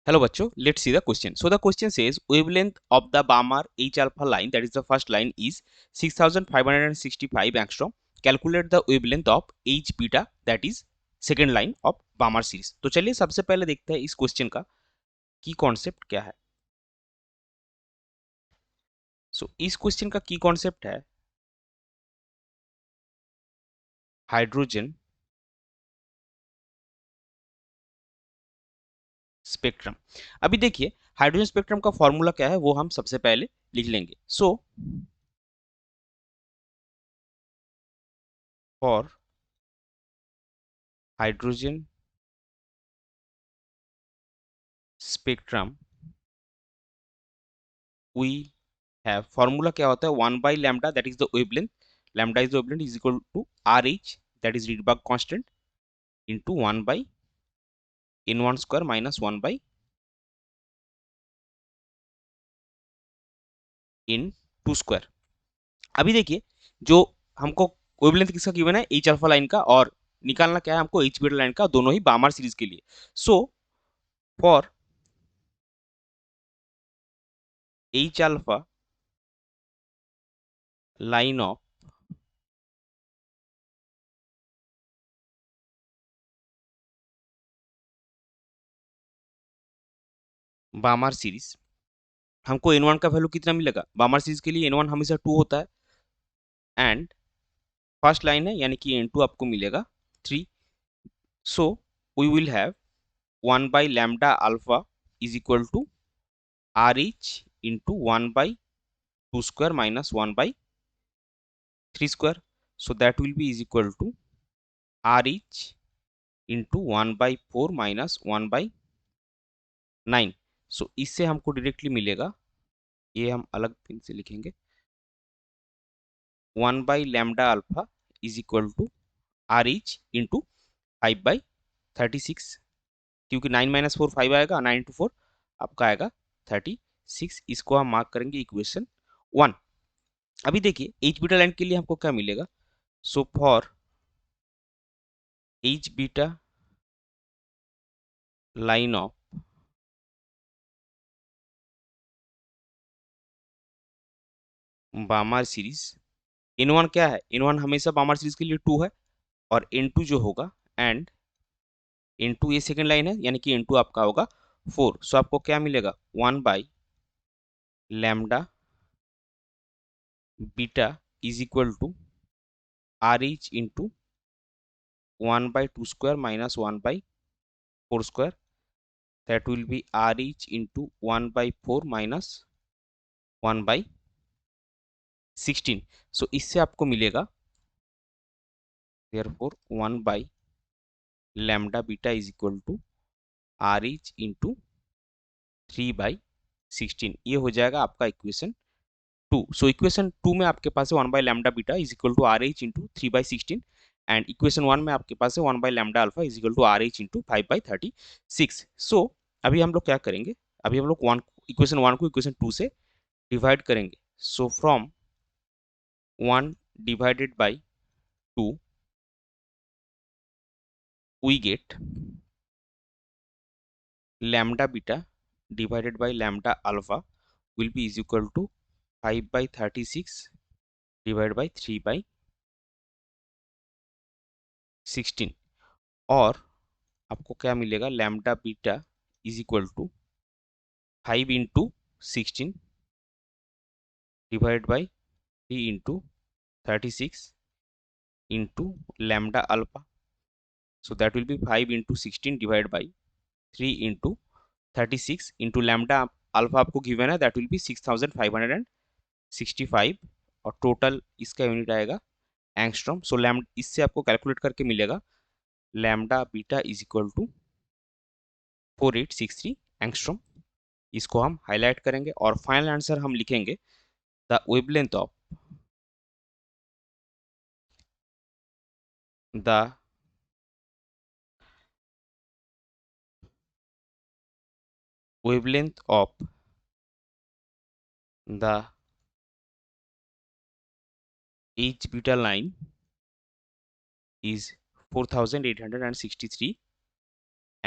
Hello bachcho, let's see the question. So the question says wavelength of the Balmer H alpha line, that is the first line, is 6565 angstrom. Calculate the wavelength of H beta, that is second line of Balmer series. तो चलिए सबसे पहले देखते हैं इस question का की concept क्या है. इस क्वेश्चन का की कॉन्सेप्ट है हाइड्रोजन स्पेक्ट्रम. अभी देखिए हाइड्रोजन स्पेक्ट्रम का फॉर्मूला क्या है वो हम सबसे पहले लिख लेंगे. फॉर हाइड्रोजन स्पेक्ट्रम वी है फॉर्मूला क्या होता है 1/लैम्डा, that is the wavelength. Lambda is the wavelength is equal to R H, that is Rydberg constant, into 1/n1 square minus 1/n2 square. अभी देखिए जो हमको वेवलेंथ किसका गिवन है एच अल्फा लाइन का, और निकालना क्या है हमको एच बीटा लाइन का, दोनों ही बामर सीरीज के लिए. So for H alpha line of बामर series हमको n1 का वैल्यू कितना मिलेगा. बामर सीरीज के लिए n1 हमेशा 2 होता है, एंड फर्स्ट लाइन है यानी कि n2 आपको मिलेगा 3. So we will have 1/lambda alpha is equal to RH into 1/2 square minus 1/3 square. So that will be is equal to RH into 1/4 minus 1/9. So इससे हमको डायरेक्टली मिलेगा, ये हम अलग पेन से लिखेंगे, 1/lambda alpha is equal to RH into 5/36, क्योंकि 9 minus 4 5 आएगा, 9 इंटू 4 आपका आएगा 36. इसको हम मार्क करेंगे इक्वेशन 1. अभी देखिए एच बीटा लाइन के लिए हमको क्या मिलेगा. So for H beta line of बामर series, n1 क्या है, n1 हमेशा बामर सीरीज के लिए 2 है, और n2 जो होगा, एंड n2 ये सेकंड लाइन है यानी कि n2 आपका होगा 4. सो आपको क्या मिलेगा 1/लैम्डा beta is equal to R H into 1/2 square minus 1/4 square. That will be RH into 1/4 minus 1/16. So इससे आपको मिलेगा therefore 1/lambda beta is equal to RH into 3/16. ये हो जाएगा आपका इक्वेशन 2. सो इक्वेशन 2 में आपके पास है 1/lambda beta is equal to RH into 3/16, and equation 1 में आपके पास है 1/lambda alpha is equal to RH into 5/36. सो अभी हम लोग क्या करेंगे, अभी हम लोग इक्वेशन 1 को इक्वेशन 2 से डिवाइड करेंगे. So from 1 divided by 2 we get lambda beta divided by lambda alpha will be is equal to 5/36 divided by 3/16. और आपको क्या मिलेगा, lambda beta is equal to 5 into 16 divided by 3 into 36 into lambda alpha. So that will be 5 into 16 divided by 3 into 36 into lambda alpha आपको given है, that will be 6565, और total इसका unit आएगा angstrom. सो lambda इससे आपको calculate करके मिलेगा lambda beta is equal to 4863 angstrom. इसको हम हाईलाइट करेंगे और फाइनल आंसर हम लिखेंगे the wavelength of the wavelength of the H beta line is 4863,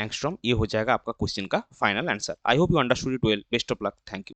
angstrom. ये हो जाएगा आपका क्वेश्चन का final answer. I hope you understood it well. Best of luck. Thank you.